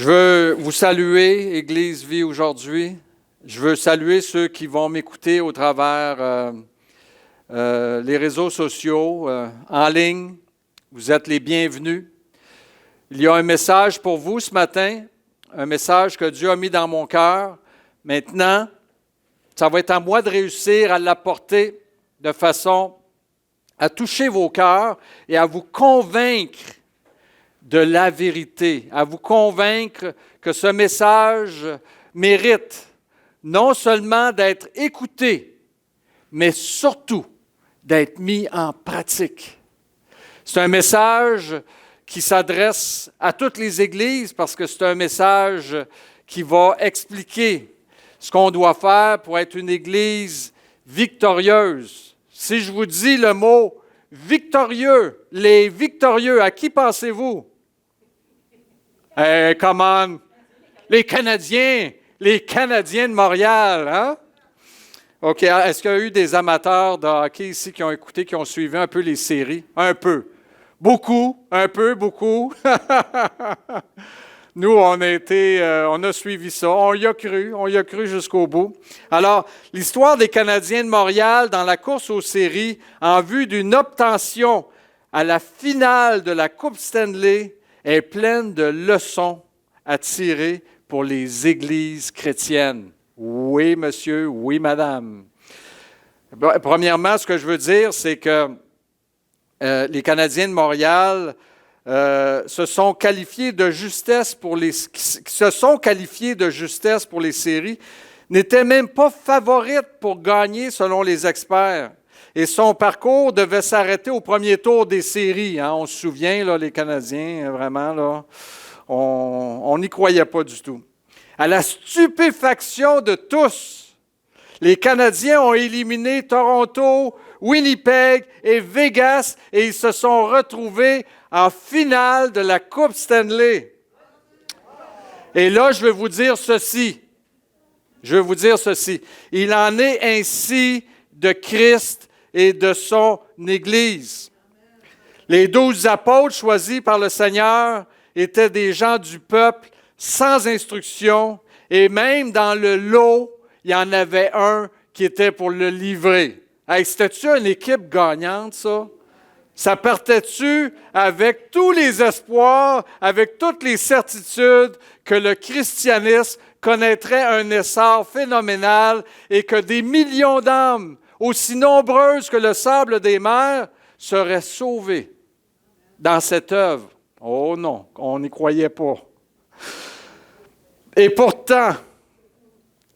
Je veux vous saluer, Église Vie aujourd'hui. Je veux saluer ceux qui vont m'écouter au travers les réseaux sociaux, en ligne. Vous êtes les bienvenus. Il y a un message pour vous ce matin, un message que Dieu a mis dans mon cœur. Maintenant, ça va être à moi de réussir à l'apporter de façon à toucher vos cœurs et à vous convaincre de la vérité, à vous convaincre que ce message mérite non seulement d'être écouté, mais surtout d'être mis en pratique. C'est un message qui s'adresse à toutes les églises parce que c'est un message qui va expliquer ce qu'on doit faire pour être une église victorieuse. Si je vous dis le mot victorieux, les victorieux, à qui pensez-vous? Come on! Les Canadiens de Montréal, hein? OK, est-ce qu'il y a eu des amateurs de hockey ici qui ont écouté, qui ont suivi un peu les séries? Un peu. Beaucoup, un peu, beaucoup. Nous, on a suivi ça, on y a cru jusqu'au bout. Alors, l'histoire des Canadiens de Montréal dans la course aux séries en vue d'une obtention à la finale de la Coupe Stanley est pleine de leçons à tirer pour les églises chrétiennes. Oui, monsieur, oui, madame. Premièrement, ce que je veux dire, c'est que les Canadiens de Montréal se sont qualifiés de justesse pour les séries, n'étaient même pas favorites pour gagner selon les experts. Et son parcours devait s'arrêter au premier tour des séries. Hein. On se souvient, là, les Canadiens, vraiment, là, on n'y croyait pas du tout. À la stupéfaction de tous, les Canadiens ont éliminé Toronto, Winnipeg et Vegas et ils se sont retrouvés en finale de la Coupe Stanley. Et là, je vais vous dire ceci. Il en est ainsi de Christ et de son Église. Les 12 apôtres choisis par le Seigneur étaient des gens du peuple sans instruction et même dans le lot, il y en avait un qui était pour le livrer. Hey, c'était-tu une équipe gagnante, ça? Ça partait-tu avec tous les espoirs, avec toutes les certitudes que le christianisme connaîtrait un essor phénoménal et que des millions d'âmes, aussi nombreuses que le sable des mers, seraient sauvées dans cette œuvre? Oh non, on n'y croyait pas. Et pourtant,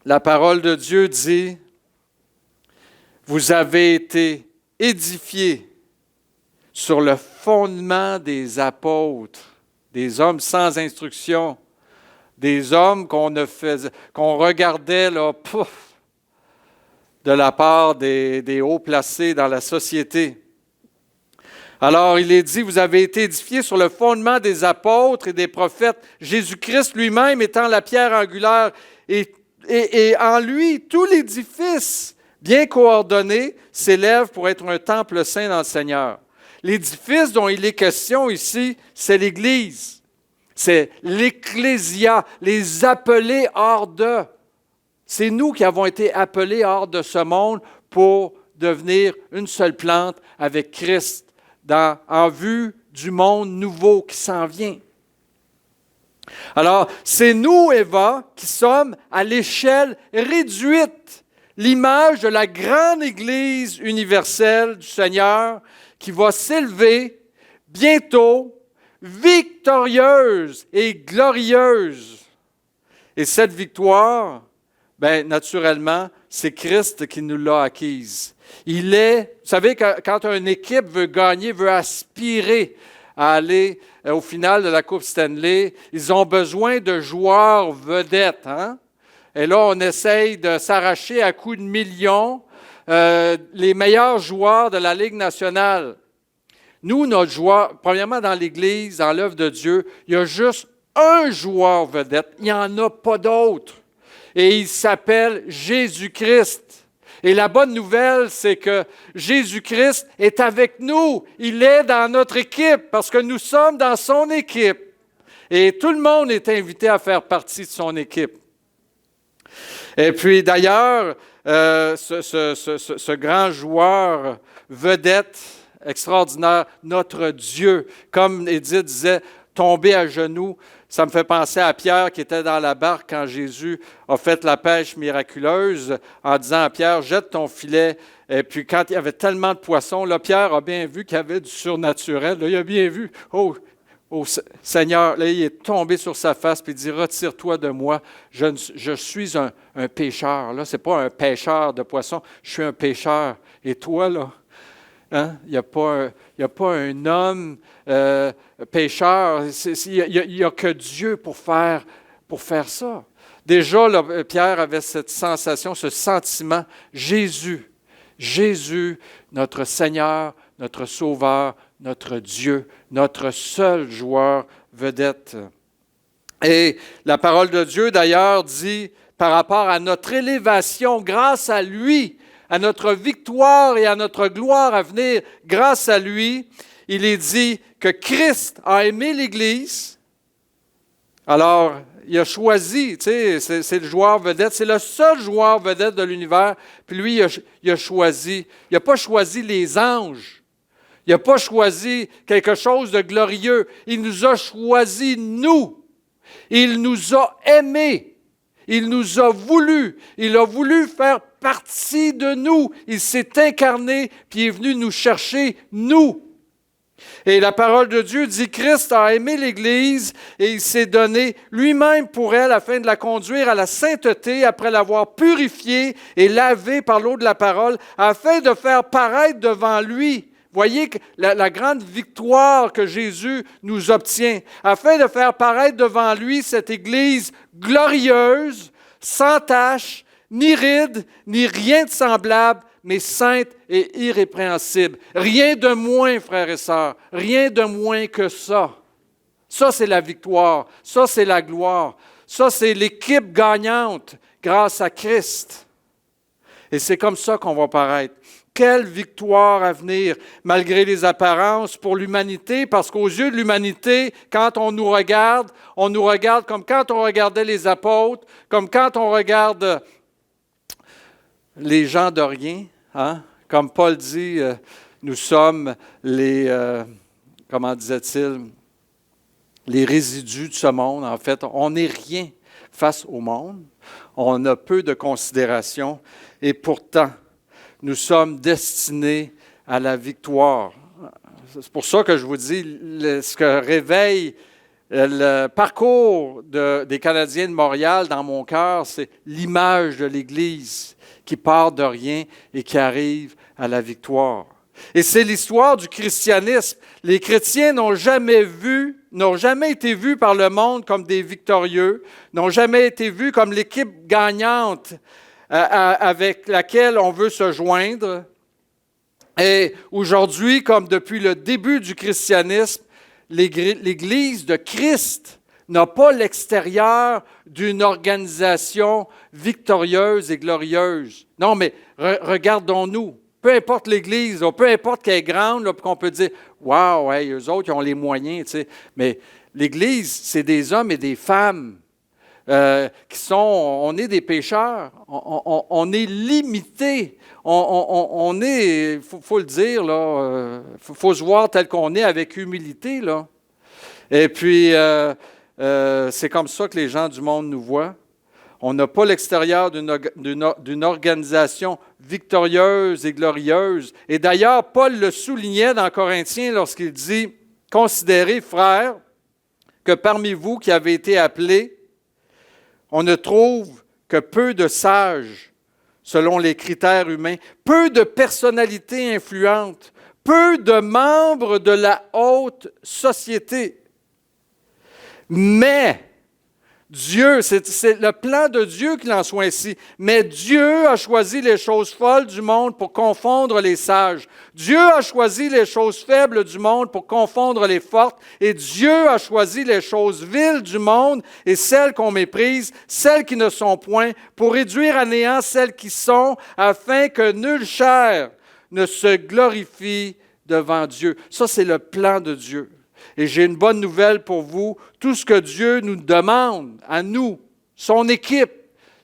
la parole de Dieu dit, « Vous avez été édifiés sur le fondement des apôtres, des hommes sans instruction, des hommes qu'on regardait là, de la part des hauts placés dans la société. » Alors, il est dit, vous avez été édifiés sur le fondement des apôtres et des prophètes, Jésus-Christ lui-même étant la pierre angulaire, et en lui, tout l'édifice, bien coordonné, s'élève pour être un temple saint dans le Seigneur. L'édifice dont il est question ici, c'est l'Église. C'est l'Ecclésia, les appelés hors de. C'est nous qui avons été appelés hors de ce monde pour devenir une seule plante avec Christ en vue du monde nouveau qui s'en vient. Alors, c'est nous, Eva, qui sommes à l'échelle réduite, l'image de la grande Église universelle du Seigneur qui va s'élever bientôt, victorieuse et glorieuse. Et cette victoire, naturellement, c'est Christ qui nous l'a acquise. Vous savez, quand une équipe veut gagner, veut aspirer à aller au final de la Coupe Stanley, ils ont besoin de joueurs vedettes. Hein? Et là, on essaye de s'arracher à coups de millions les meilleurs joueurs de la Ligue nationale. Nous, notre joueur, premièrement dans l'Église, dans l'œuvre de Dieu, il y a juste un joueur vedette. Il n'y en a pas d'autre. Et il s'appelle Jésus-Christ. Et la bonne nouvelle, c'est que Jésus-Christ est avec nous. Il est dans notre équipe parce que nous sommes dans son équipe. Et tout le monde est invité à faire partie de son équipe. Et puis d'ailleurs, ce grand joueur vedette extraordinaire, notre Dieu, comme Édith disait, tomber à genoux, ça me fait penser à Pierre qui était dans la barque quand Jésus a fait la pêche miraculeuse en disant à Pierre, jette ton filet. Et puis quand il y avait tellement de poissons, là, Pierre a bien vu qu'il y avait du surnaturel. Là, il a bien vu, oh Seigneur, là, il est tombé sur sa face et il dit, retire-toi de moi, je suis un pécheur. Là, ce n'est pas un pêcheur de poissons, je suis un pécheur. Et toi, là, hein? Il n'y a pas un homme pécheur. Il n'y a que Dieu pour faire ça. Déjà, là, Pierre avait cette sensation, ce sentiment, Jésus, notre Seigneur, notre Sauveur, notre Dieu, notre seul joueur vedette. Et la parole de Dieu, d'ailleurs, dit, par rapport à notre élévation grâce à lui, à notre victoire et à notre gloire à venir grâce à lui, il est dit que Christ a aimé l'Église. Alors, il a choisi, tu sais, c'est le joueur vedette, c'est le seul joueur vedette de l'univers, puis lui, il a choisi, il n'a pas choisi les anges, il n'a pas choisi quelque chose de glorieux, il nous a choisi nous, il nous a aimés, il nous a voulu, il a voulu faire partie de nous, il s'est incarné, puis il est venu nous chercher, nous. Et la parole de Dieu dit, Christ a aimé l'Église et il s'est donné lui-même pour elle afin de la conduire à la sainteté après l'avoir purifiée et lavée par l'eau de la parole, afin de faire paraître devant lui. Voyez la grande victoire que Jésus nous obtient, afin de faire paraître devant lui cette Église glorieuse, sans tache, ni ride, ni rien de semblable, mais sainte et irrépréhensible. Rien de moins, frères et sœurs, rien de moins que ça. Ça, c'est la victoire. Ça, c'est la gloire. Ça, c'est l'équipe gagnante grâce à Christ. Et c'est comme ça qu'on va paraître. Quelle victoire à venir, malgré les apparences pour l'humanité, parce qu'aux yeux de l'humanité, quand on nous regarde comme quand on regardait les apôtres, comme quand on regarde les gens de rien. Hein? Comme Paul dit, nous sommes les, comment disait-il, les résidus de ce monde. En fait, on n'est rien face au monde. On a peu de considération et pourtant, nous sommes destinés à la victoire. C'est pour ça que je vous dis, ce que réveille le parcours des Canadiens de Montréal dans mon cœur, c'est l'image de l'Église qui part de rien et qui arrive à la victoire. Et c'est l'histoire du christianisme. Les chrétiens n'ont jamais été vus par le monde comme des victorieux, n'ont jamais été vus comme l'équipe gagnante avec laquelle on veut se joindre. Et aujourd'hui, comme depuis le début du christianisme, l'Église de Christ n'a pas l'extérieur d'une organisation victorieuse et glorieuse. Non, mais regardons-nous. Peu importe l'Église, peu importe qu'elle est grande, là, qu'on peut dire « Wow, hey, eux autres, ils ont les moyens. » Mais l'Église, c'est des hommes et des femmes on est des pécheurs, on est limités, on est, faut le dire, là, faut se voir tel qu'on est avec humilité, là. Et puis, c'est comme ça que les gens du monde nous voient. On n'a pas l'extérieur d'une organisation victorieuse et glorieuse. Et d'ailleurs, Paul le soulignait dans Corinthiens lorsqu'il dit « Considérez, frères, que parmi vous qui avez été appelés, on ne trouve que peu de sages, selon les critères humains, peu de personnalités influentes, peu de membres de la haute société. Mais Dieu, c'est le plan de Dieu qu'il en soit ainsi. Mais Dieu a choisi les choses folles du monde pour confondre les sages. Dieu a choisi les choses faibles du monde pour confondre les fortes. Et Dieu a choisi les choses viles du monde et celles qu'on méprise, celles qui ne sont point, pour réduire à néant celles qui sont, afin que nulle chair ne se glorifie devant Dieu. Ça, c'est le plan de Dieu. Et j'ai une bonne nouvelle pour vous. Tout ce que Dieu nous demande, à nous, son équipe,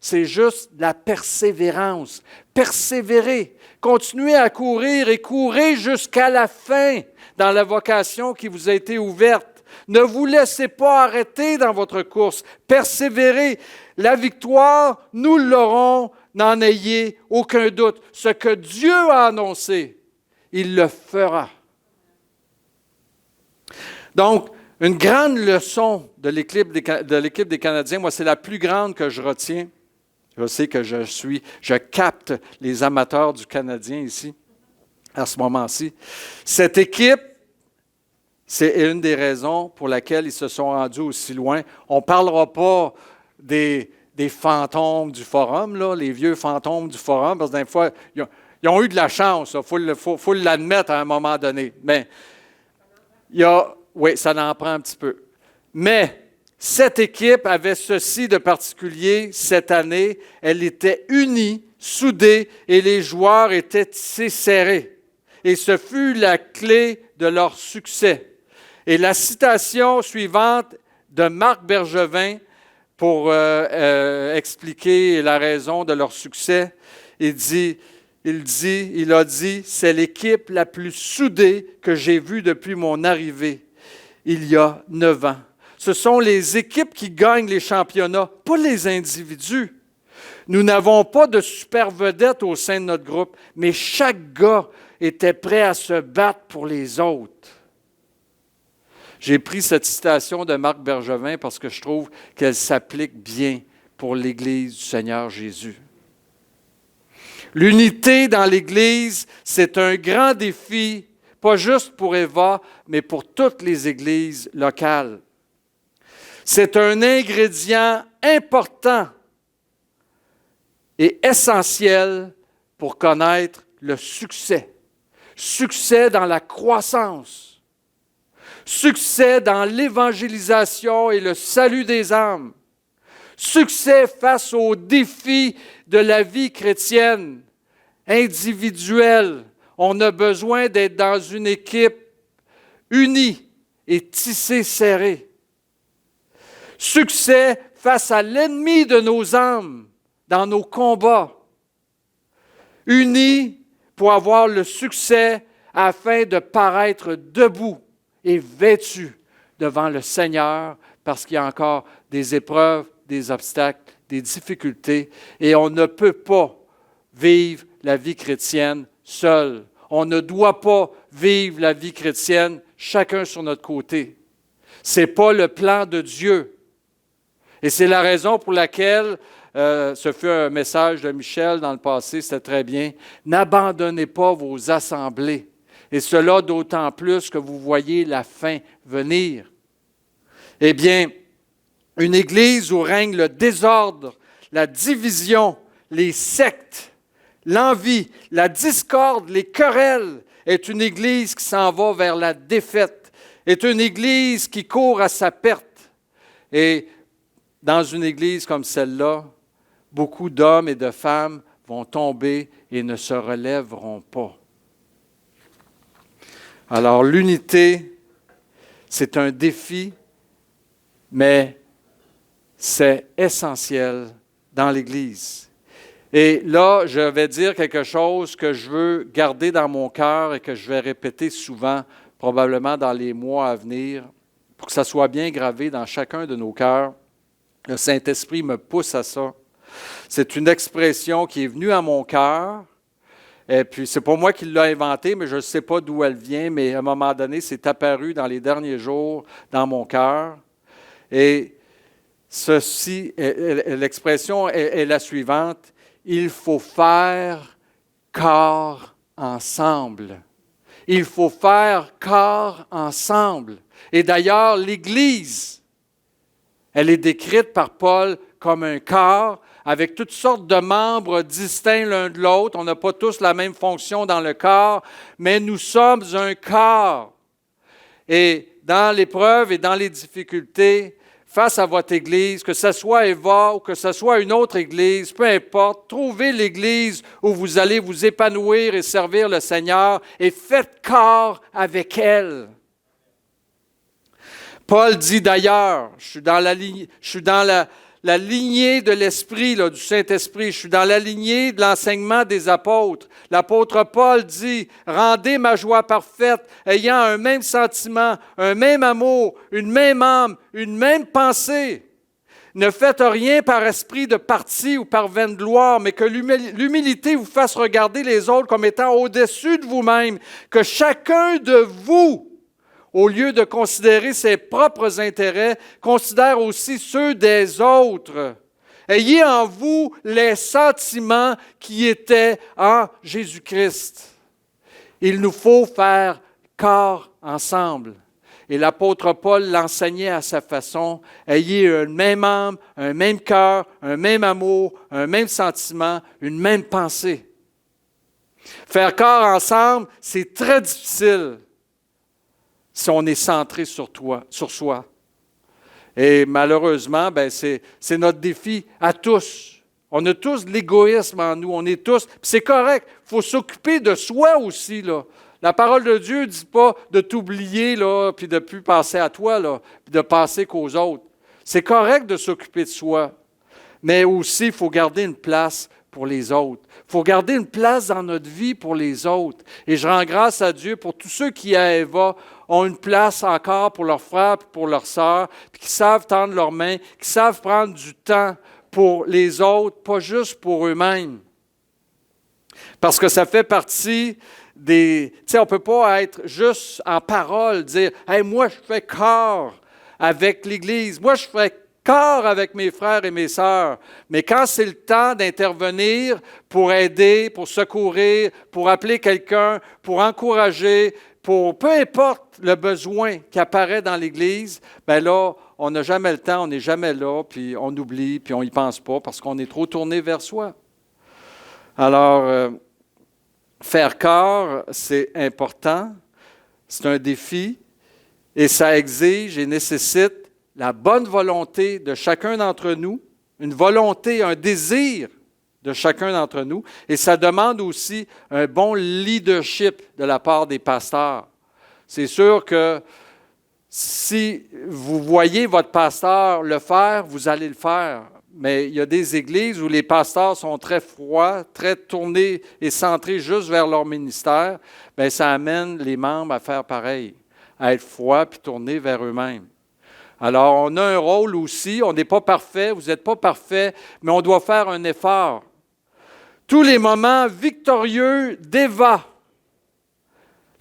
c'est juste la persévérance. Persévérer. Continuez à courir et courez jusqu'à la fin dans la vocation qui vous a été ouverte. Ne vous laissez pas arrêter dans votre course. Persévérez. La victoire, nous l'aurons, n'en ayez aucun doute. Ce que Dieu a annoncé, il le fera. Donc, une grande leçon de l'équipe des Canadiens, moi, c'est la plus grande que je retiens. Je sais que je capte les amateurs du Canadien ici, à ce moment-ci. Cette équipe, c'est une des raisons pour laquelle ils se sont rendus aussi loin. On ne parlera pas des fantômes du forum, là, les vieux fantômes du forum, parce que des fois, ils ont eu de la chance, il faut l'admettre à un moment donné. Mais oui, ça en prend un petit peu. Mais cette équipe avait ceci de particulier cette année, elle était unie, soudée, et les joueurs étaient tissés serrés. Et ce fut la clé de leur succès. Et la citation suivante de Marc Bergevin pour expliquer la raison de leur succès, il a dit, c'est l'équipe la plus soudée que j'ai vue depuis mon arrivée, il y a 9 ans. Ce sont les équipes qui gagnent les championnats, pas les individus. Nous n'avons pas de super vedettes au sein de notre groupe, mais chaque gars était prêt à se battre pour les autres. J'ai pris cette citation de Marc Bergevin parce que je trouve qu'elle s'applique bien pour l'Église du Seigneur Jésus. L'unité dans l'Église, c'est un grand défi, pas juste pour Eva, mais pour toutes les églises locales. C'est un ingrédient important et essentiel pour connaître le succès. Succès dans la croissance. Succès dans l'évangélisation et le salut des âmes. Succès face aux défis de la vie chrétienne, individuelle. On a besoin d'être dans une équipe unie et tissée serrée. Succès face à l'ennemi de nos âmes dans nos combats. Unis pour avoir le succès afin de paraître debout et vêtus devant le Seigneur parce qu'il y a encore des épreuves, des obstacles, des difficultés et on ne peut pas vivre la vie chrétienne seul. On ne doit pas vivre la vie chrétienne chacun sur notre côté. Ce n'est pas le plan de Dieu. Et c'est la raison pour laquelle, ce fut un message de Michel dans le passé, c'était très bien, n'abandonnez pas vos assemblées. Et cela d'autant plus que vous voyez la fin venir. Eh bien, une église où règne le désordre, la division, les sectes, l'envie, la discorde, les querelles, est une église qui s'en va vers la défaite, est une église qui court à sa perte. Et dans une église comme celle-là, beaucoup d'hommes et de femmes vont tomber et ne se relèveront pas. Alors, l'unité, c'est un défi, mais c'est essentiel dans l'Église. Et là, je vais dire quelque chose que je veux garder dans mon cœur et que je vais répéter souvent, probablement dans les mois à venir, pour que ça soit bien gravé dans chacun de nos cœurs. Le Saint-Esprit me pousse à ça. C'est une expression qui est venue à mon cœur. Et puis, c'est pas moi qui l'ai inventée, mais je ne sais pas d'où elle vient, mais à un moment donné, c'est apparu dans les derniers jours dans mon cœur. Et ceci, l'expression est la suivante. Il faut faire corps ensemble. Il faut faire corps ensemble. Et d'ailleurs, l'Église, elle est décrite par Paul comme un corps avec toutes sortes de membres distincts l'un de l'autre. On n'a pas tous la même fonction dans le corps, mais nous sommes un corps. Et dans l'épreuve et dans les difficultés, face à votre Église, que ce soit Eva ou que ce soit une autre Église, peu importe, trouvez l'Église où vous allez vous épanouir et servir le Seigneur et faites corps avec elle. Paul dit d'ailleurs, je suis dans la lignée de l'Esprit, là, du Saint-Esprit. Je suis dans la lignée de l'enseignement des apôtres. L'apôtre Paul dit, « Rendez ma joie parfaite, ayant un même sentiment, un même amour, une même âme, une même pensée. Ne faites rien par esprit de parti ou par vaine gloire, mais que l'humilité vous fasse regarder les autres comme étant au-dessus de vous-même, que chacun de vous, au lieu de considérer ses propres intérêts, considère aussi ceux des autres. Ayez en vous les sentiments qui étaient en Jésus-Christ. Il nous faut faire corps ensemble. Et l'apôtre Paul l'enseignait à sa façon. Ayez une même âme, un même cœur, un même amour, un même sentiment, une même pensée. Faire corps ensemble, c'est très difficile si on est centré sur soi. Et malheureusement, c'est notre défi à tous. On a tous de l'égoïsme en nous, on est tous, c'est correct, il faut s'occuper de soi aussi, là. La parole de Dieu ne dit pas de t'oublier, là, puis de ne plus penser à toi, là, puis de penser qu'aux autres. C'est correct de s'occuper de soi, mais aussi, il faut garder une place pour les autres. Il faut garder une place dans notre vie pour les autres. Et je rends grâce à Dieu pour tous ceux qui, à Eva, ont une place encore pour leurs frères et pour leurs sœurs, puis qui savent tendre leurs mains, qui savent prendre du temps pour les autres, pas juste pour eux-mêmes. Parce que ça fait partie des... Tu sais, on ne peut pas être juste en parole, dire « Hey, moi, je fais corps avec l'Église. Moi, je fais corps avec mes frères et mes sœurs. » Mais quand c'est le temps d'intervenir pour aider, pour secourir, pour appeler quelqu'un, pour encourager, pour peu importe le besoin qui apparaît dans l'Église, bien là, on n'a jamais le temps, on n'est jamais là, puis on oublie, puis on n'y pense pas parce qu'on est trop tourné vers soi. Alors, faire corps, c'est important, c'est un défi, et ça exige et nécessite la bonne volonté de chacun d'entre nous, une volonté, un désir de chacun d'entre nous, et ça demande aussi un bon leadership de la part des pasteurs. C'est sûr que si vous voyez votre pasteur le faire, vous allez le faire. Mais il y a des églises où les pasteurs sont très froids, très tournés et centrés juste vers leur ministère. Bien, ça amène les membres à faire pareil, à être froids puis tournés vers eux-mêmes. Alors, on a un rôle aussi, on n'est pas parfait, vous n'êtes pas parfait, mais on doit faire un effort. Tous les moments victorieux d'Eva,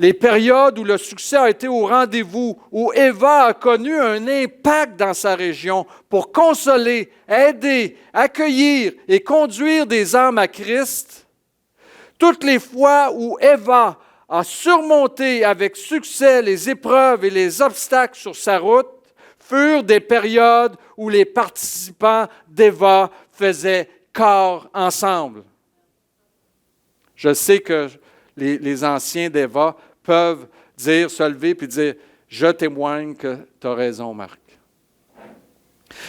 les périodes où le succès a été au rendez-vous, où Eva a connu un impact dans sa région pour consoler, aider, accueillir et conduire des âmes à Christ, toutes les fois où Eva a surmonté avec succès les épreuves et les obstacles sur sa route, furent des périodes où les participants d'Eva faisaient corps ensemble. Je sais que les anciens d'Eva peuvent dire, se lever et dire « Je témoigne que tu as raison, Marc. »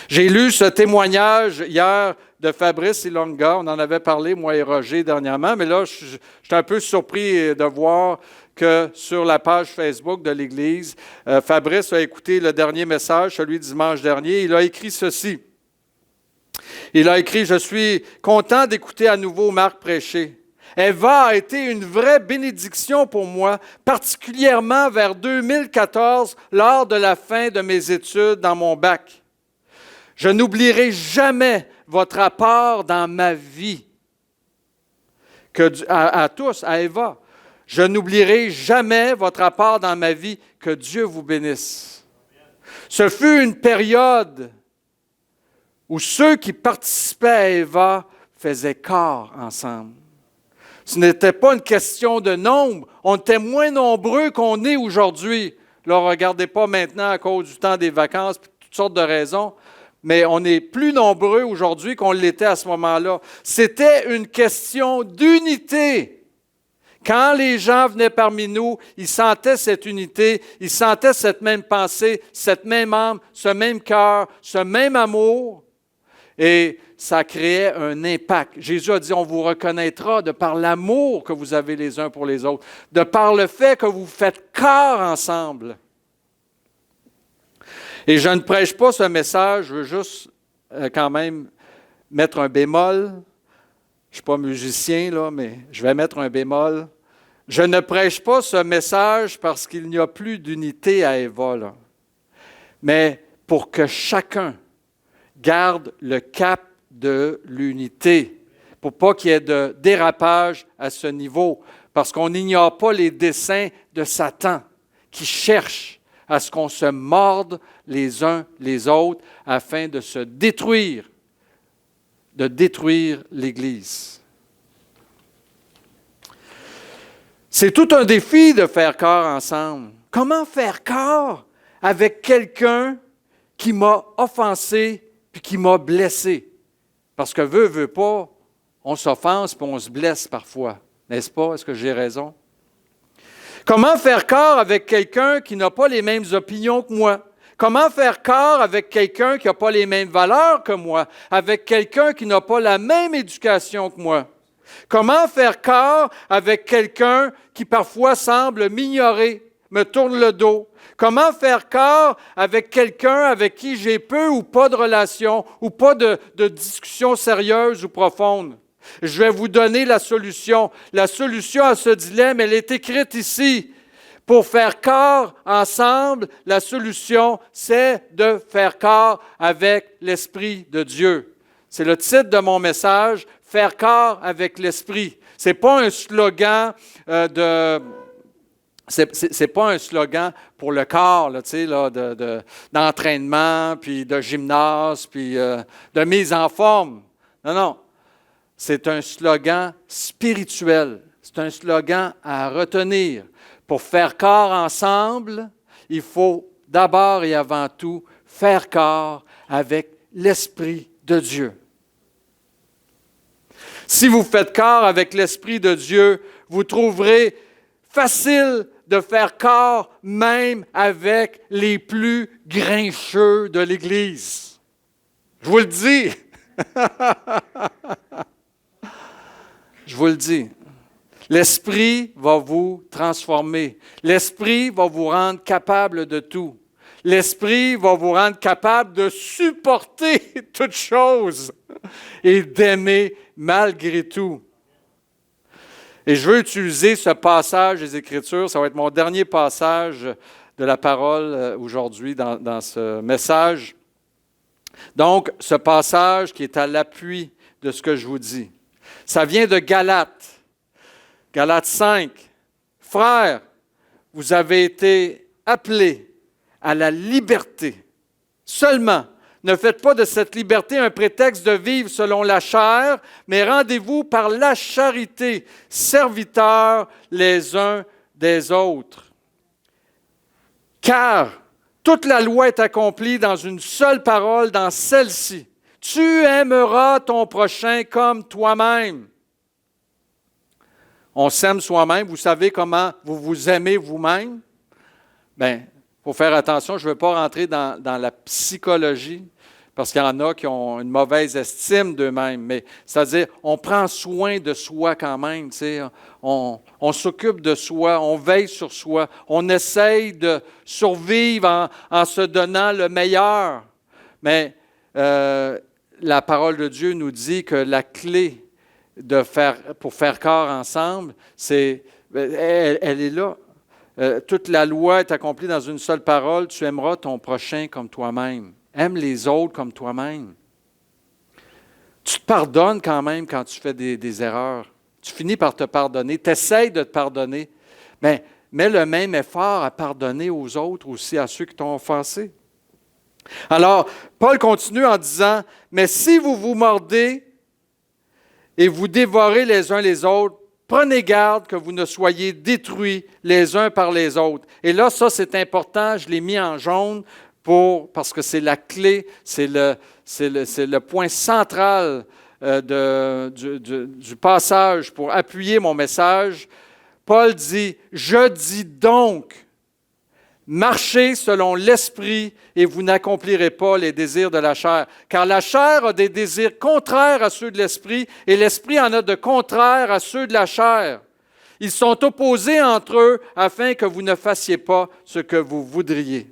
J'ai lu ce témoignage hier de Fabrice Ilonga. On en avait parlé, moi et Roger, dernièrement, mais là, je suis un peu surpris de voir que sur la page Facebook de l'Église, Fabrice a écouté le dernier message, celui du dimanche dernier. Il a écrit ceci. Il a écrit « Je suis content d'écouter à nouveau Marc prêcher. Eva a été une vraie bénédiction pour moi, particulièrement vers 2014, lors de la fin de mes études dans mon bac. Je n'oublierai jamais votre apport dans ma vie. À tous, à Eva, je n'oublierai jamais votre apport dans ma vie. Que Dieu vous bénisse. Ce fut une période où ceux qui participaient à Eva faisaient corps ensemble. Ce n'était pas une question de nombre. On était moins nombreux qu'on est aujourd'hui. Là, regardez pas maintenant à cause du temps des vacances et toutes sortes de raisons, mais on est plus nombreux aujourd'hui qu'on l'était à ce moment-là. C'était une question d'unité. Quand les gens venaient parmi nous, ils sentaient cette unité, ils sentaient cette même pensée, cette même âme, ce même cœur, ce même amour. Et ça créait un impact. Jésus a dit, on vous reconnaîtra de par l'amour que vous avez les uns pour les autres, de par le fait que vous faites corps ensemble. Et je ne prêche pas ce message, je veux juste quand même mettre un bémol. Je ne suis pas musicien, là, mais je vais mettre un bémol. Je ne prêche pas ce message parce qu'il n'y a plus d'unité à Éva, là. Mais pour que chacun garde le cap de l'unité, pour pas qu'il y ait de dérapage à ce niveau, parce qu'on n'ignore pas les desseins de Satan qui cherche à ce qu'on se morde les uns les autres afin de se détruire, de détruire l'Église. C'est tout un défi de faire corps ensemble. Comment faire corps avec quelqu'un qui m'a offensé puis qui m'a blessé? Parce que veut pas, on s'offense puis on se blesse parfois. N'est-ce pas? Est-ce que j'ai raison? Comment faire corps avec quelqu'un qui n'a pas les mêmes opinions que moi? Comment faire corps avec quelqu'un qui n'a pas les mêmes valeurs que moi? Avec quelqu'un qui n'a pas la même éducation que moi? Comment faire corps avec quelqu'un qui parfois semble m'ignorer, me tourne le dos? Comment faire corps avec quelqu'un avec qui j'ai peu ou pas de relation ou pas de discussion sérieuse ou profonde? Je vais vous donner la solution. La solution à ce dilemme, elle est écrite ici. Pour faire corps ensemble, la solution, c'est de faire corps avec l'Esprit de Dieu. C'est le titre de mon message, « Faire corps avec l'Esprit ». Ce n'est pas un slogan c'est pas un slogan pour le corps, là, tu sais, là, d'entraînement, puis de gymnase, puis de mise en forme. Non, non. C'est un slogan spirituel. C'est un slogan à retenir. Pour faire corps ensemble, il faut d'abord et avant tout faire corps avec l'Esprit de Dieu. Si vous faites corps avec l'Esprit de Dieu, vous trouverez facile de faire corps même avec les plus grincheux de l'Église. Je vous le dis. Je vous le dis. L'Esprit va vous transformer. L'Esprit va vous rendre capable de tout. L'Esprit va vous rendre capable de supporter toutes choses et d'aimer malgré tout. Et je veux utiliser ce passage des Écritures, ça va être mon dernier passage de la parole aujourd'hui dans ce message. Donc, ce passage qui est à l'appui de ce que je vous dis. Ça vient de Galates. Galates 5. Frères, vous avez été appelés à la liberté. Seulement, ne faites pas de cette liberté un prétexte de vivre selon la chair, mais rendez-vous par la charité, serviteurs les uns des autres. Car toute la loi est accomplie dans une seule parole, dans celle-ci. Tu aimeras ton prochain comme toi-même. On s'aime soi-même. Vous savez comment vous vous aimez vous-même? Bien, il faut faire attention. Je ne veux pas rentrer dans la psychologie parce qu'il y en a qui ont une mauvaise estime d'eux-mêmes. Mais c'est-à-dire, on prend soin de soi quand même. Tu sais, on s'occupe de soi, on veille sur soi. On essaye de survivre en se donnant le meilleur. Mais la parole de Dieu nous dit que la clé pour faire corps ensemble, elle est là. Toute la loi est accomplie dans une seule parole. Tu aimeras ton prochain comme toi-même. Aime les autres comme toi-même. Tu te pardonnes quand même quand tu fais des erreurs. Tu finis par te pardonner. Tu essaies de te pardonner. Mais mets le même effort à pardonner aux autres aussi, à ceux qui t'ont offensé. Alors, Paul continue en disant, « Mais si vous vous mordez et vous dévorez les uns les autres, prenez garde que vous ne soyez détruits les uns par les autres. » Et là, ça, c'est important, je l'ai mis en jaune parce que c'est la clé, c'est le point central du passage pour appuyer mon message. Paul dit, « Je dis donc, marchez selon l'esprit et vous n'accomplirez pas les désirs de la chair. Car la chair a des désirs contraires à ceux de l'esprit et l'esprit en a de contraires à ceux de la chair. Ils sont opposés entre eux afin que vous ne fassiez pas ce que vous voudriez. »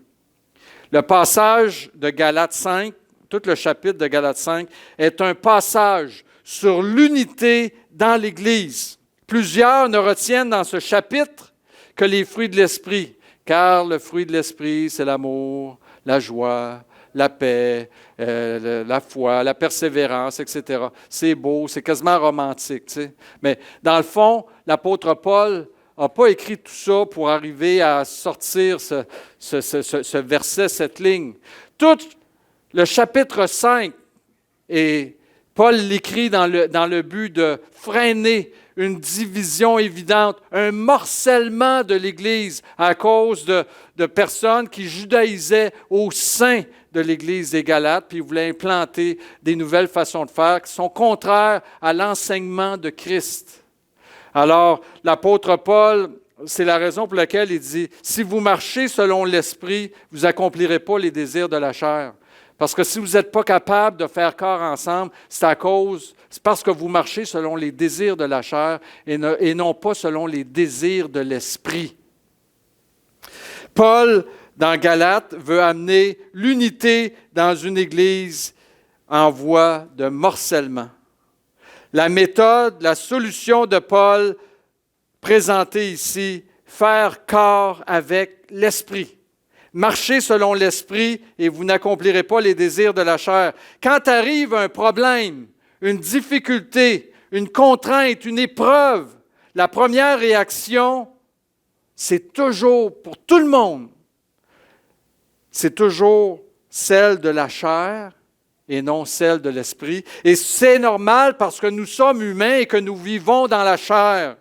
Le passage de Galates 5, tout le chapitre de Galates 5, est un passage sur l'unité dans l'Église. Plusieurs ne retiennent dans ce chapitre que les fruits de l'Esprit, car le fruit de l'Esprit, c'est l'amour, la joie, la paix, la foi, la persévérance, etc. C'est beau, c'est quasiment romantique. Tu sais. Mais dans le fond, l'apôtre Paul n'a pas écrit tout ça pour arriver à sortir ce verset, cette ligne. Tout le chapitre 5, et Paul l'écrit dans le but de freiner une division évidente, un morcellement de l'Église à cause de personnes qui judaïsaient au sein de l'Église des Galates, puis voulaient implanter des nouvelles façons de faire qui sont contraires à l'enseignement de Christ. Alors, l'apôtre Paul, c'est la raison pour laquelle il dit « Si vous marchez selon l'Esprit, vous n'accomplirez pas les désirs de la chair. » Parce que si vous n'êtes pas capable de faire corps ensemble, c'est parce que vous marchez selon les désirs de la chair et non pas selon les désirs de l'Esprit. Paul, dans Galates, veut amener l'unité dans une Église en voie de morcellement. La méthode, la solution de Paul présentée ici, faire corps avec l'Esprit. Marchez selon l'Esprit et vous n'accomplirez pas les désirs de la chair. Quand arrive un problème, une difficulté, une contrainte, une épreuve, la première réaction, c'est toujours, pour tout le monde, c'est toujours celle de la chair et non celle de l'Esprit. Et c'est normal parce que nous sommes humains et que nous vivons dans la chair.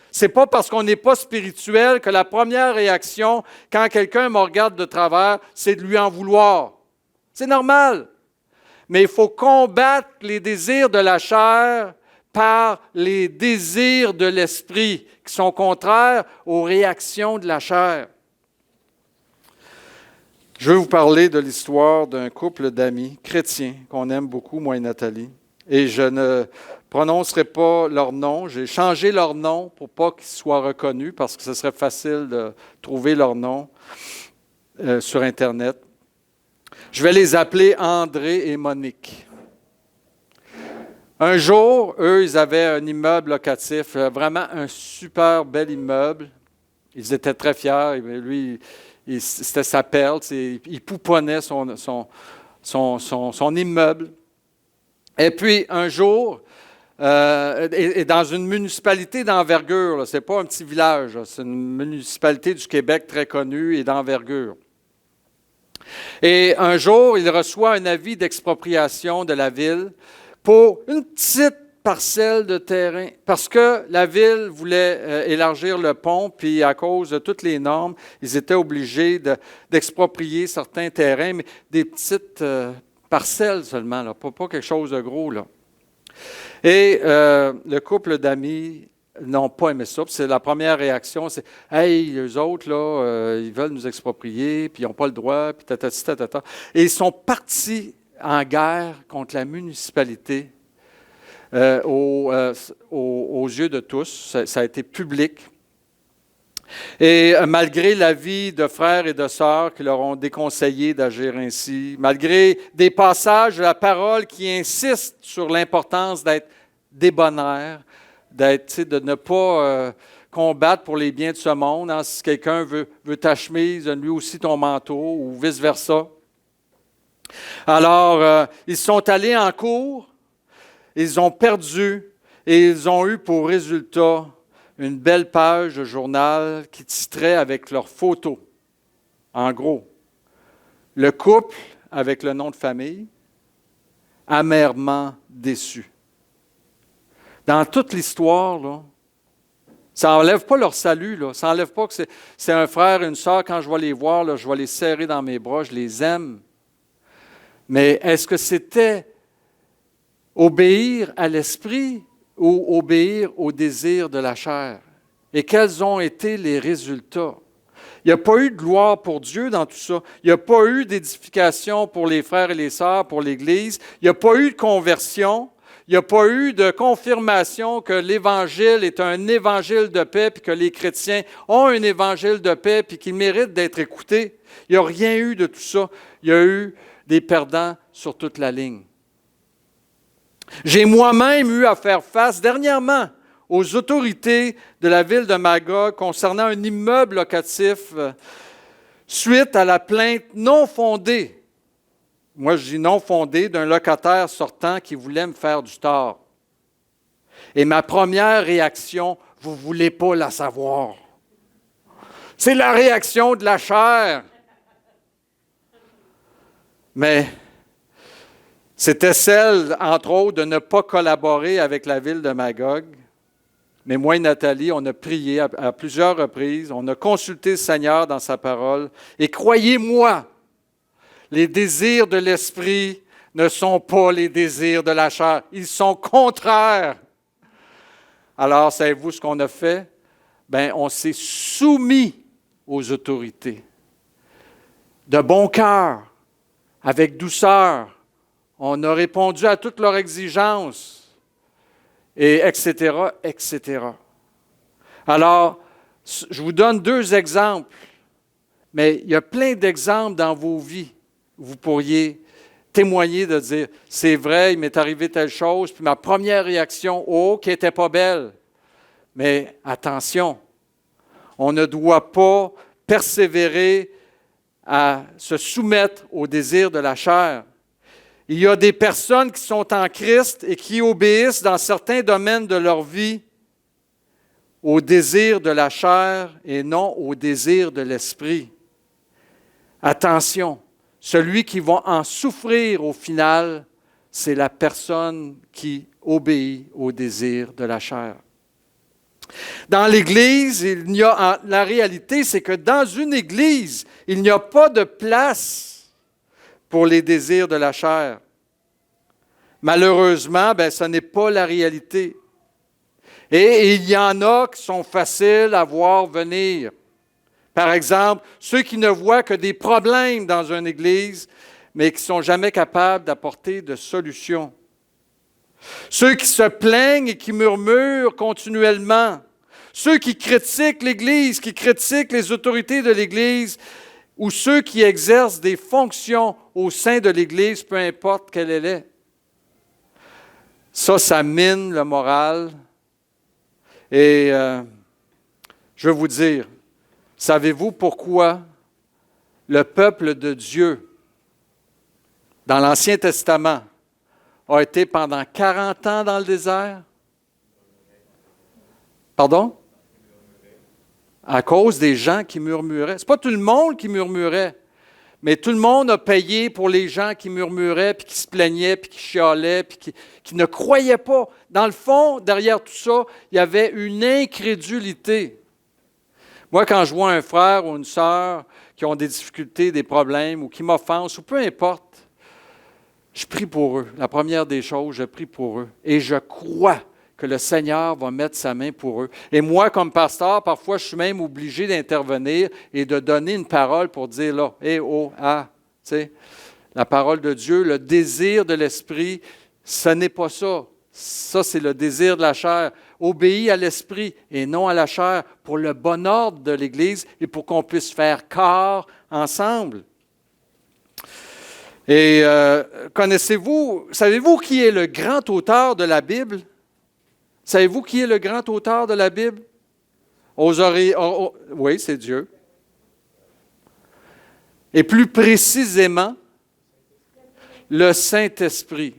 Ce n'est pas parce qu'on n'est pas spirituel que la première réaction, quand quelqu'un me regarde de travers, c'est de lui en vouloir. C'est normal. Mais il faut combattre les désirs de la chair par les désirs de l'esprit, qui sont contraires aux réactions de la chair. Je vais vous parler de l'histoire d'un couple d'amis chrétiens qu'on aime beaucoup, moi et Nathalie. Et je ne prononcerai pas leur nom. J'ai changé leur nom pour pas qu'ils soient reconnus parce que ce serait facile de trouver leur nom sur Internet. Je vais les appeler André et Monique. Un jour, eux, ils avaient un immeuble locatif, vraiment un super bel immeuble. Ils étaient très fiers. Lui, c'était sa perle. Il pouponnait son immeuble. Et puis, un jour, et dans une municipalité d'envergure, ce n'est pas un petit village, c'est une municipalité du Québec très connue et d'envergure. Et un jour, il reçoit un avis d'expropriation de la ville pour une petite parcelle de terrain, parce que la ville voulait élargir le pont, puis à cause de toutes les normes, ils étaient obligés d'exproprier certains terrains, mais des petites parcelles seulement, là, pas quelque chose de gros. Là. Et le couple d'amis n'ont pas aimé ça. Puis c'est la première réaction, c'est « Hey, eux autres, là, ils veulent nous exproprier, puis ils n'ont pas le droit, puis tatati, tatata. » Et ils sont partis en guerre contre la municipalité aux yeux de tous. Ça a été public. Et malgré l'avis de frères et de sœurs qui leur ont déconseillé d'agir ainsi, malgré des passages de la parole qui insistent sur l'importance d'être débonnaire, de ne pas combattre pour les biens de ce monde, hein, si quelqu'un veut ta chemise, donne-lui aussi ton manteau, ou vice-versa. Alors, ils sont allés en cours, ils ont perdu, et ils ont eu pour résultat une belle page de journal qui titrait avec leurs photos. En gros, le couple avec le nom de famille, amèrement déçu. Dans toute l'histoire, là, ça n'enlève pas leur salut. Là. Ça n'enlève pas que c'est un frère, une sœur. Quand je vais les voir, là, je vais les serrer dans mes bras, je les aime. Mais est-ce que c'était obéir à l'esprit ou obéir au désir de la chair? Et quels ont été les résultats? Il n'y a pas eu de gloire pour Dieu dans tout ça. Il n'y a pas eu d'édification pour les frères et les sœurs, pour l'Église. Il n'y a pas eu de conversion. Il n'y a pas eu de confirmation que l'Évangile est un évangile de paix, puis que les chrétiens ont un évangile de paix, puis qu'il mérite d'être écouté. Il n'y a rien eu de tout ça. Il y a eu des perdants sur toute la ligne. J'ai moi-même eu à faire face dernièrement aux autorités de la ville de Magog concernant un immeuble locatif suite à la plainte non fondée. Moi, je dis non fondée d'un locataire sortant qui voulait me faire du tort. Et ma première réaction, vous ne voulez pas la savoir. C'est la réaction de la chair. Mais c'était celle, entre autres, de ne pas collaborer avec la ville de Magog. Mais moi et Nathalie, on a prié à plusieurs reprises, on a consulté le Seigneur dans sa parole. Et croyez-moi, les désirs de l'esprit ne sont pas les désirs de la chair. Ils sont contraires. Alors, savez-vous ce qu'on a fait? Bien, on s'est soumis aux autorités. De bon cœur, avec douceur. On a répondu à toutes leurs exigences, et etc., etc. Alors, je vous donne 2 exemples, mais il y a plein d'exemples dans vos vies. Vous pourriez témoigner de dire, c'est vrai, il m'est arrivé telle chose, puis ma première réaction, oh, qui n'était pas belle. Mais attention, on ne doit pas persévérer à se soumettre aux désirs de la chair. Il y a des personnes qui sont en Christ et qui obéissent dans certains domaines de leur vie aux désirs de la chair et non aux désirs de l'esprit. Attention, celui qui va en souffrir au final, c'est la personne qui obéit aux désirs de la chair. Dans l'Église, la réalité, c'est que dans une Église, il n'y a pas de place pour les désirs de la chair. Malheureusement, ce n'est pas la réalité. Et il y en a qui sont faciles à voir venir. Par exemple, ceux qui ne voient que des problèmes dans une Église, mais qui ne sont jamais capables d'apporter de solutions. Ceux qui se plaignent et qui murmurent continuellement. Ceux qui critiquent l'Église, qui critiquent les autorités de l'Église, ou ceux qui exercent des fonctions au sein de l'Église, peu importe quelle elle est. Ça mine le moral. Et je vais vous dire, savez-vous pourquoi le peuple de Dieu, dans l'Ancien Testament, a été pendant 40 ans dans le désert? Pardon? À cause des gens qui murmuraient. Ce n'est pas tout le monde qui murmurait, mais tout le monde a payé pour les gens qui murmuraient, puis qui se plaignaient, puis qui chialaient, puis qui ne croyaient pas. Dans le fond, derrière tout ça, il y avait une incrédulité. Moi, quand je vois un frère ou une sœur qui ont des difficultés, des problèmes, ou qui m'offensent, ou peu importe, je prie pour eux. La première des choses, je prie pour eux. Et je crois que le Seigneur va mettre sa main pour eux. Et moi, comme pasteur, parfois, je suis même obligé d'intervenir et de donner une parole pour dire là, tu sais, la parole de Dieu, le désir de l'esprit, ce n'est pas ça. Ça, c'est le désir de la chair. Obéis à l'esprit et non à la chair pour le bon ordre de l'Église et pour qu'on puisse faire corps ensemble. Et savez-vous qui est le grand auteur de la Bible? Savez-vous qui est le grand auteur de la Bible? Oui, c'est Dieu. Et plus précisément, le Saint-Esprit.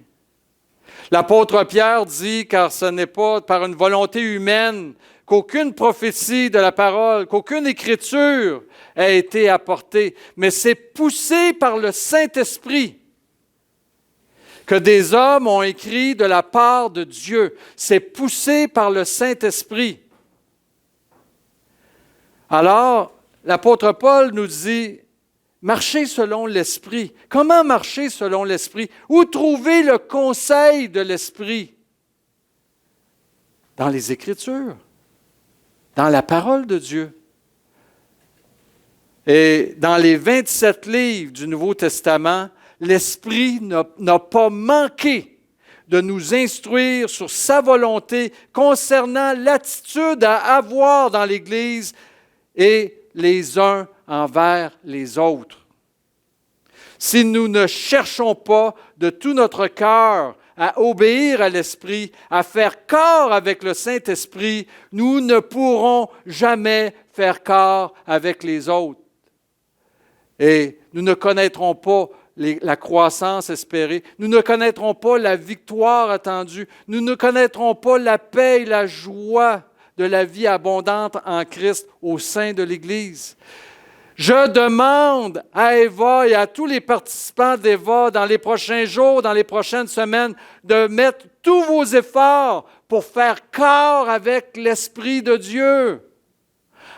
L'apôtre Pierre dit, car ce n'est pas par une volonté humaine qu'aucune prophétie de la parole, qu'aucune écriture a été apportée, mais c'est poussé par le Saint-Esprit que des hommes ont écrit de la part de Dieu. C'est poussé par le Saint-Esprit. Alors, l'apôtre Paul nous dit, marchez selon l'Esprit. Comment marcher selon l'Esprit? Où trouver le conseil de l'Esprit? Dans les Écritures, dans la parole de Dieu. Et dans les 27 livres du Nouveau Testament, l'Esprit n'a pas manqué de nous instruire sur sa volonté concernant l'attitude à avoir dans l'Église et les uns envers les autres. Si nous ne cherchons pas de tout notre cœur à obéir à l'Esprit, à faire corps avec le Saint-Esprit, nous ne pourrons jamais faire corps avec les autres. Et nous ne connaîtrons pas la croissance espérée, nous ne connaîtrons pas la victoire attendue, nous ne connaîtrons pas la paix et la joie de la vie abondante en Christ au sein de l'Église. Je demande à Eva et à tous les participants d'Eva dans les prochains jours, dans les prochaines semaines, de mettre tous vos efforts pour faire corps avec l'Esprit de Dieu.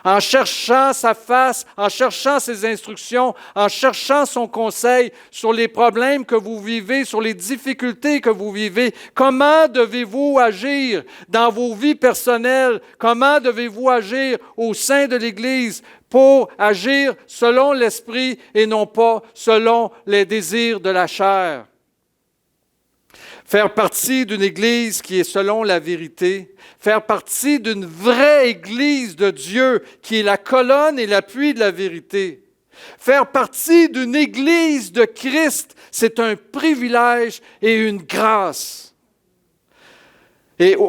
En cherchant sa face, en cherchant ses instructions, en cherchant son conseil sur les problèmes que vous vivez, sur les difficultés que vous vivez. Comment devez-vous agir dans vos vies personnelles? Comment devez-vous agir au sein de l'Église pour agir selon l'Esprit et non pas selon les désirs de la chair? Faire partie d'une Église qui est selon la vérité, faire partie d'une vraie Église de Dieu qui est la colonne et l'appui de la vérité. Faire partie d'une Église de Christ, c'est un privilège et une grâce.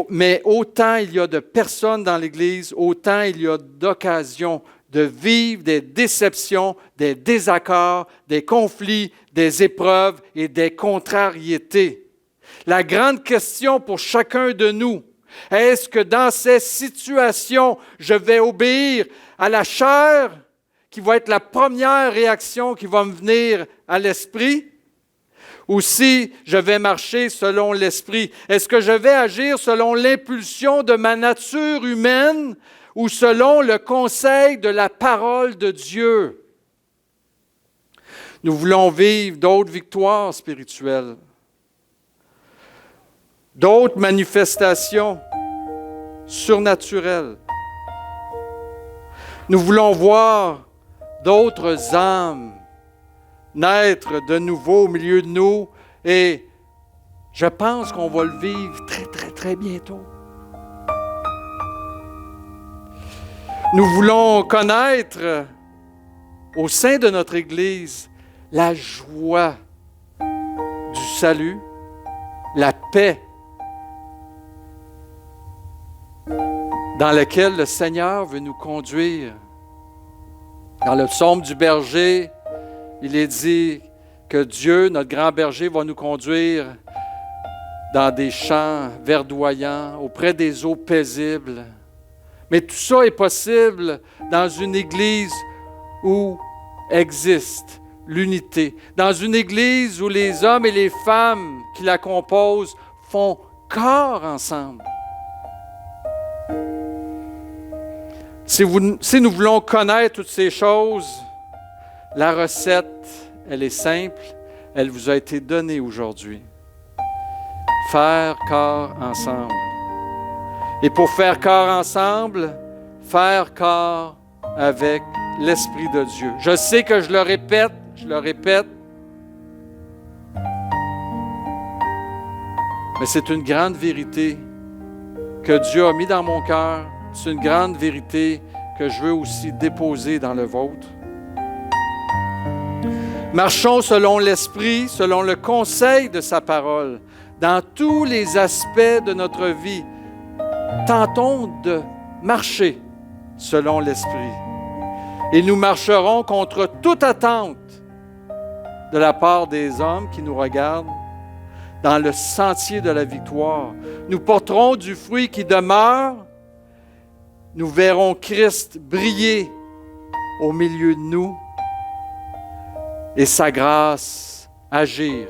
Mais autant il y a de personnes dans l'Église, autant il y a d'occasions de vivre des déceptions, des désaccords, des conflits, des épreuves et des contrariétés. La grande question pour chacun de nous, est-ce que dans ces situations, je vais obéir à la chair, qui va être la première réaction qui va me venir à l'esprit, ou si je vais marcher selon l'esprit? Est-ce que je vais agir selon l'impulsion de ma nature humaine ou selon le conseil de la parole de Dieu? Nous voulons vivre d'autres victoires spirituelles, d'autres manifestations surnaturelles. Nous voulons voir d'autres âmes naître de nouveau au milieu de nous et je pense qu'on va le vivre très, très, très bientôt. Nous voulons connaître au sein de notre Église la joie du salut, la paix dans laquelle le Seigneur veut nous conduire. Dans le psaume du berger, il est dit que Dieu, notre grand berger, va nous conduire dans des champs verdoyants, auprès des eaux paisibles. Mais tout ça est possible dans une Église où existe l'unité, dans une Église où les hommes et les femmes qui la composent font corps ensemble. Si nous voulons connaître toutes ces choses, la recette, elle est simple, elle vous a été donnée aujourd'hui. Faire corps ensemble. Et pour faire corps ensemble, faire corps avec l'Esprit de Dieu. Je sais que je le répète, mais c'est une grande vérité que Dieu a mis dans mon cœur. C'est une grande vérité que je veux aussi déposer dans le vôtre. Marchons selon l'Esprit, selon le conseil de sa parole, dans tous les aspects de notre vie. Tentons de marcher selon l'Esprit. Et nous marcherons contre toute attente de la part des hommes qui nous regardent dans le sentier de la victoire. Nous porterons du fruit qui demeure. Nous verrons Christ briller au milieu de nous et sa grâce agir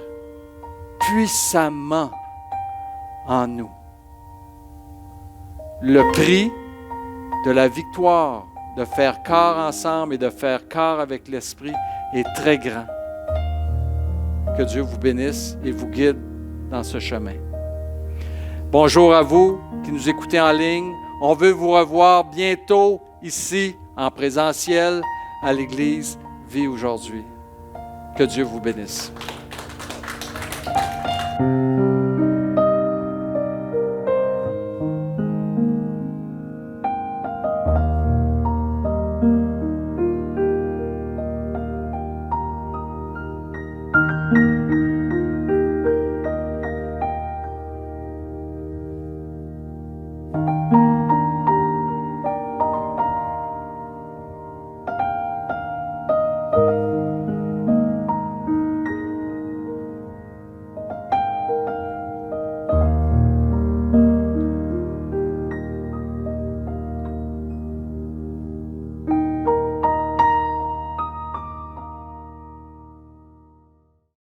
puissamment en nous. Le prix de la victoire de faire corps ensemble et de faire corps avec l'Esprit est très grand. Que Dieu vous bénisse et vous guide dans ce chemin. Bonjour à vous qui nous écoutez en ligne. On veut vous revoir bientôt ici, en présentiel, à l'Église Vie aujourd'hui. Que Dieu vous bénisse.